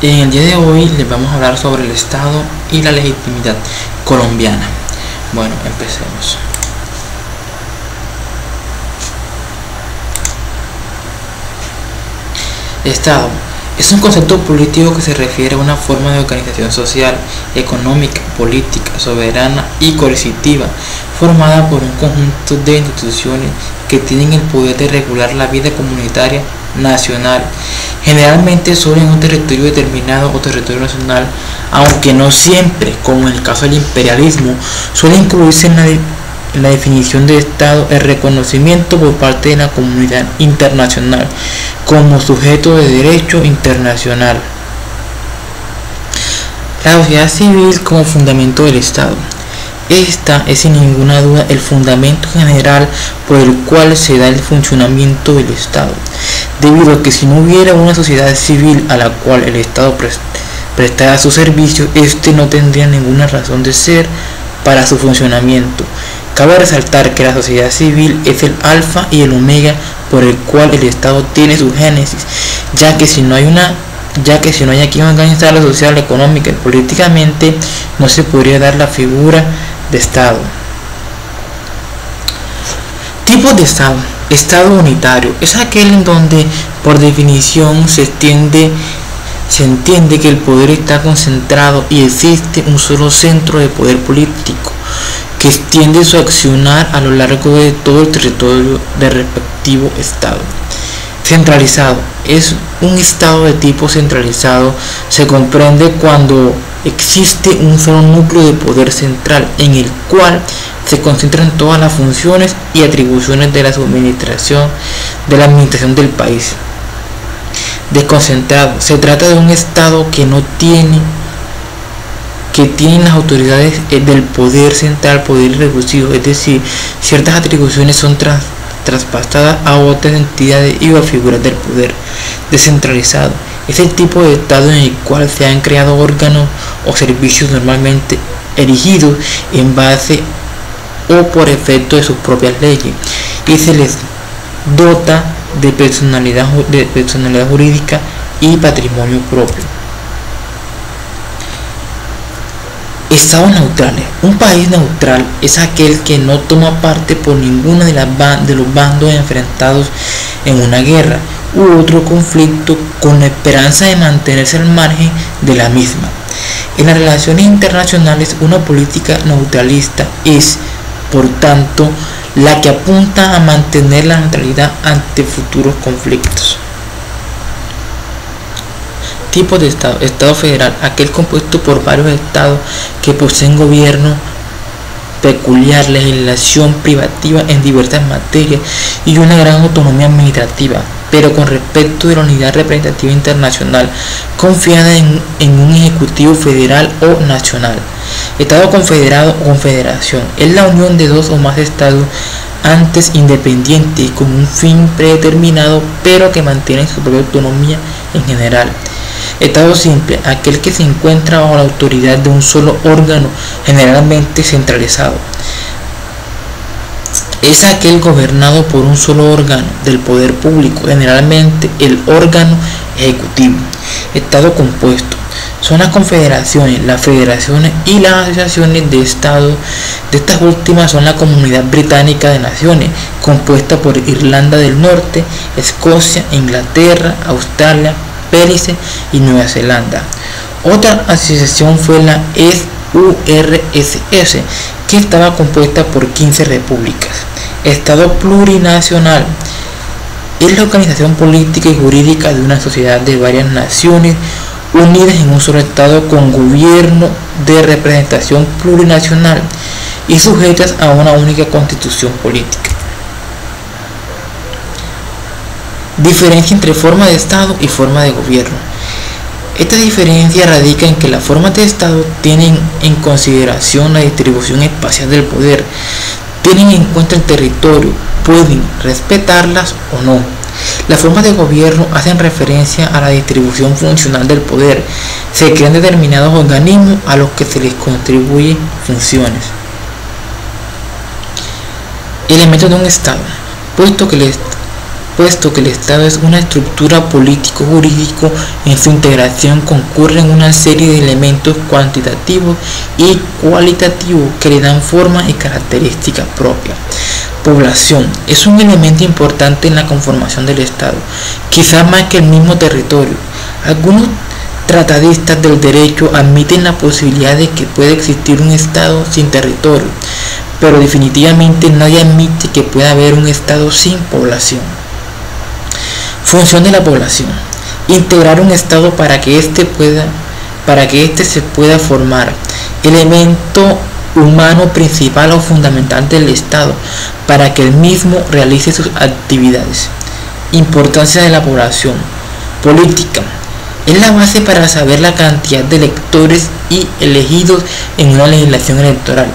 En el día de hoy les vamos a hablar sobre el Estado y la legitimidad colombiana. Bueno, empecemos. Estado es un concepto político que se refiere a una forma de organización social, económica, política, soberana y coercitiva, formada por un conjunto de instituciones que tienen el poder de regular la vida comunitaria nacional, generalmente solo en un territorio determinado o territorio nacional, aunque no siempre, como en el caso del imperialismo, suele incluirse en la definición de Estado el reconocimiento por parte de la comunidad internacional como sujeto de derecho internacional. La sociedad civil como fundamento del Estado. Esta es sin ninguna duda el fundamento general por el cual se da el funcionamiento del Estado, debido a que si no hubiera una sociedad civil a la cual el Estado prestara su servicio, este no tendría ninguna razón de ser para su funcionamiento. Cabe resaltar que la sociedad civil es el alfa y el omega por el cual el Estado tiene su génesis, ya que si no hay quien organizarlo social, económica y políticamente, no se podría dar la figura de Estado. Tipos de Estado. Estado unitario es aquel en donde por definición se entiende que el poder está concentrado y existe un solo centro de poder político que extiende su accionar a lo largo de todo el territorio del respectivo Estado. Centralizado es un Estado de tipo centralizado. Se comprende cuando existe un solo núcleo de poder central en el cual se concentran todas las funciones y atribuciones de la administración del país. Desconcentrado se trata de un Estado que tienen las autoridades del poder central poder reducido, es decir, ciertas atribuciones son traspasadas a otras entidades y a figuras del poder. Descentralizado es el tipo de Estado en el cual se han creado órganos o servicios normalmente erigidos en base o por efecto de sus propias leyes y se les dota de personalidad jurídica y patrimonio propio. Estados neutrales. Un país neutral es aquel que no toma parte por ninguno de los bandos enfrentados en una guerra u otro conflicto con la esperanza de mantenerse al margen de la misma. En las relaciones internacionales, una política neutralista es, por tanto, la que apunta a mantener la neutralidad ante futuros conflictos. Tipos de Estado. Estado federal, aquel compuesto por varios estados que poseen gobierno peculiar, legislación privativa en diversas materias y una gran autonomía administrativa, pero con respecto de la unidad representativa internacional, confiada en un ejecutivo federal o nacional. Estado confederado o confederación es la unión de dos o más estados antes independientes con un fin predeterminado, pero que mantienen su propia autonomía en general. Estado simple, aquel que se encuentra bajo la autoridad de un solo órgano, generalmente centralizado. Es aquel gobernado por un solo órgano del poder público, generalmente el órgano ejecutivo. Estado compuesto son las confederaciones, las federaciones y las asociaciones de Estado. De estas últimas son la Comunidad Británica de Naciones, compuesta por Irlanda del Norte, Escocia, Inglaterra, Australia, Belice y Nueva Zelanda. Otra asociación fue la URSS, que estaba compuesta por 15 repúblicas. Estado plurinacional es la organización política y jurídica de una sociedad de varias naciones unidas en un solo Estado con gobierno de representación plurinacional y sujetas a una única constitución política. Diferencia entre forma de Estado y forma de gobierno. Esta diferencia radica en que las formas de Estado tienen en consideración la distribución espacial del poder, tienen en cuenta el territorio, pueden respetarlas o no. Las formas de gobierno hacen referencia a la distribución funcional del poder. Se crean determinados organismos a los que se les contribuyen funciones. Elementos de un Estado. Puesto puesto que el Estado es una estructura político-jurídico, en su integración concurren una serie de elementos cuantitativos y cualitativos que le dan forma y características propias. Población es un elemento importante en la conformación del Estado, quizás más que el mismo territorio. Algunos tratadistas del derecho admiten la posibilidad de que pueda existir un Estado sin territorio, pero definitivamente nadie admite que pueda haber un Estado sin población. Función de la población: integrar un Estado para que éste se pueda formar. Elemento humano principal o fundamental del Estado para que el mismo realice sus actividades. Importancia de la población. Política: es la base para saber la cantidad de electores y elegidos en una legislación electoral.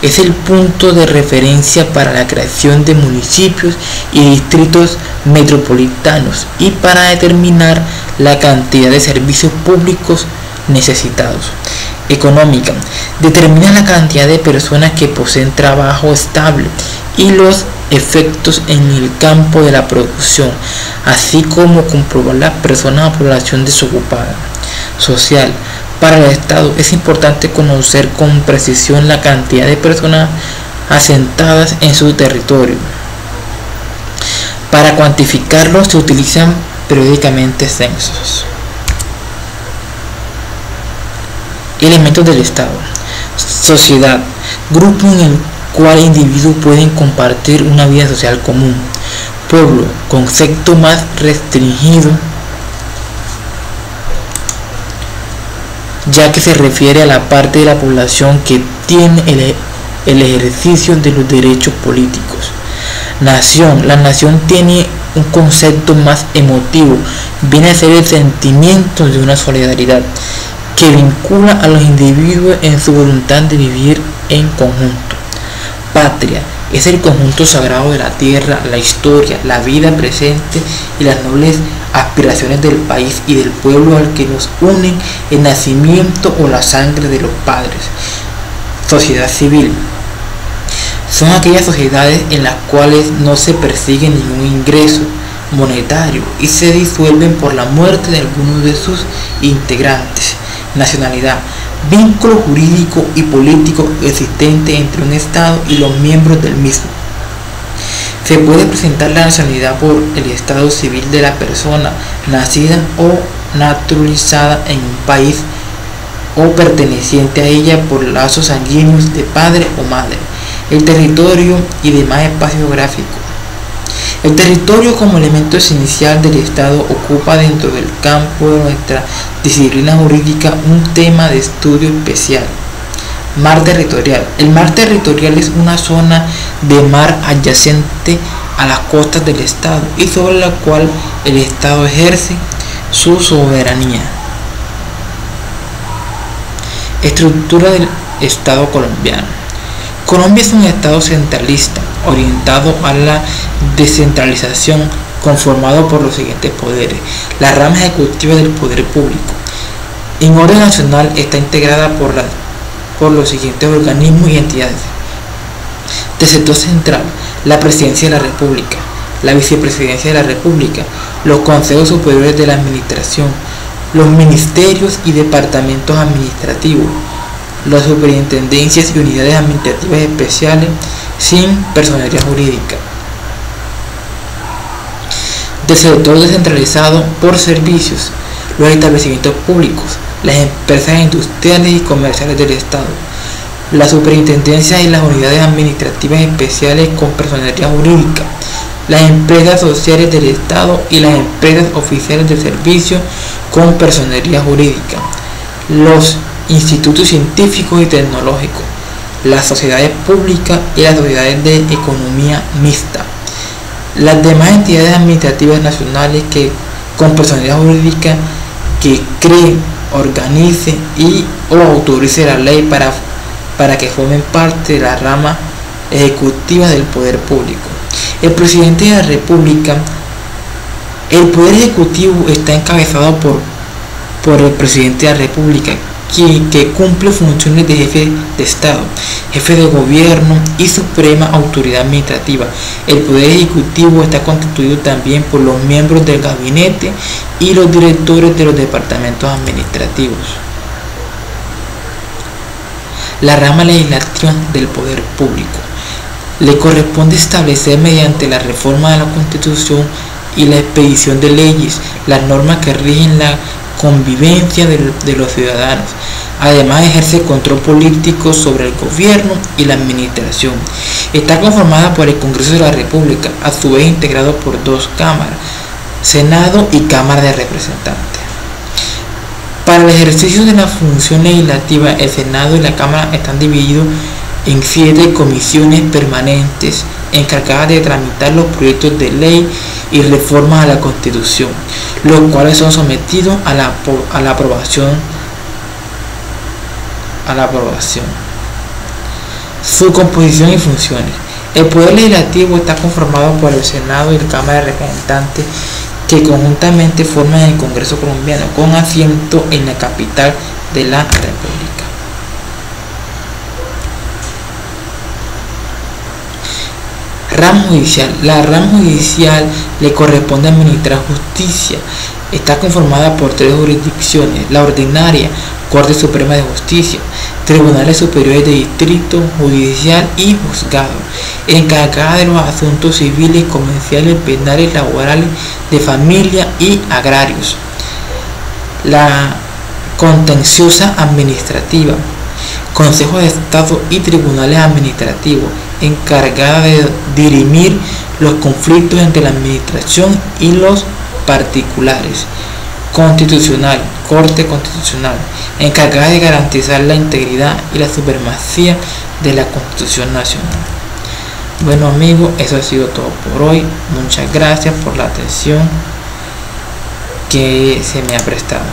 Es el punto de referencia para la creación de municipios y distritos metropolitanos y para determinar la cantidad de servicios públicos necesitados. Económica: determina la cantidad de personas que poseen trabajo estable y los efectos en el campo de la producción, así como comprobar las personas o población desocupada. Social: para el Estado es importante conocer con precisión la cantidad de personas asentadas en su territorio. Para cuantificarlo se utilizan periódicamente censos. Elementos del Estado. Sociedad: grupo en el cual individuos pueden compartir una vida social común. Pueblo: concepto más restringido, ya que se refiere a la parte de la población que tiene el ejercicio de los derechos políticos. Nación: la nación tiene un concepto más emotivo, viene a ser el sentimiento de una solidaridad que vincula a los individuos en su voluntad de vivir en conjunto. Patria: es el conjunto sagrado de la tierra, la historia, la vida presente y las nobles aspiraciones del país y del pueblo al que nos unen el nacimiento o la sangre de los padres. Sociedad civil: son aquellas sociedades en las cuales no se persigue ningún ingreso monetario y se disuelven por la muerte de alguno de sus integrantes. Nacionalidad: vínculo jurídico y político existente entre un Estado y los miembros del mismo. Se puede presentar la nacionalidad por el estado civil de la persona nacida o naturalizada en un país o perteneciente a ella por lazos sanguíneos de padre o madre. El territorio y demás espacio geográfico. El territorio como elemento esencial del Estado ocupa dentro del campo de nuestra disciplina jurídica un tema de estudio especial. Mar territorial. El mar territorial es una zona de mar adyacente a las costas del Estado y sobre la cual el Estado ejerce su soberanía. Estructura del Estado colombiano. Colombia es un Estado centralista, orientado a la descentralización, conformado por los siguientes poderes. La rama ejecutiva del poder público. En orden nacional está integrada por los siguientes organismos y entidades. Del sector central: la Presidencia de la República, la Vicepresidencia de la República, los Consejos Superiores de la Administración, los ministerios y departamentos administrativos, las superintendencias y unidades administrativas especiales sin personería jurídica. Del sector descentralizado por servicios: los establecimientos públicos, las empresas industriales y comerciales del Estado, las superintendencias y las unidades administrativas especiales con personería jurídica, las empresas sociales del Estado y las empresas oficiales de servicio con personería jurídica, los institutos científicos y tecnológicos, las sociedades públicas y las sociedades de economía mixta, las demás entidades administrativas nacionales que con personalidad jurídica que cree, organice y o autorice la ley para que formen parte de la rama ejecutiva del poder público. El presidente de la República. El poder ejecutivo está encabezado por el presidente de la República, que cumple funciones de jefe de Estado, jefe de gobierno y suprema autoridad administrativa. El Poder Ejecutivo está constituido también por los miembros del gabinete y los directores de los departamentos administrativos. La rama legislativa del poder público. Le corresponde establecer mediante la reforma de la Constitución y la expedición de leyes las normas que rigen la convivencia de los ciudadanos. Además, ejerce control político sobre el gobierno y la administración. Está conformada por el Congreso de la República, a su vez integrado por dos cámaras, Senado y Cámara de Representantes. Para el ejercicio de la función legislativa, el Senado y la Cámara están divididos en 7 comisiones permanentes encargadas de tramitar los proyectos de ley y reformas a la Constitución, los cuales son sometidos a la aprobación. Su composición y funciones. El Poder Legislativo está conformado por el Senado y la Cámara de Representantes, que conjuntamente forman el Congreso colombiano, con asiento en la capital de la República. Rama judicial. La rama judicial le corresponde administrar justicia. Está conformada por 3 jurisdicciones: la ordinaria, Corte Suprema de Justicia, Tribunales Superiores de Distrito, Judicial y Juzgado, encargada de los asuntos civiles, comerciales, penales, laborales, de familia y agrarios. La contenciosa administrativa, Consejo de Estado y Tribunales Administrativos, encargada de dirimir los conflictos entre la administración y los particulares. Constitucional, Corte Constitucional, encargada de garantizar la integridad y la supremacía de la Constitución Nacional. Bueno amigos, eso ha sido todo por hoy. Muchas gracias por la atención que se me ha prestado.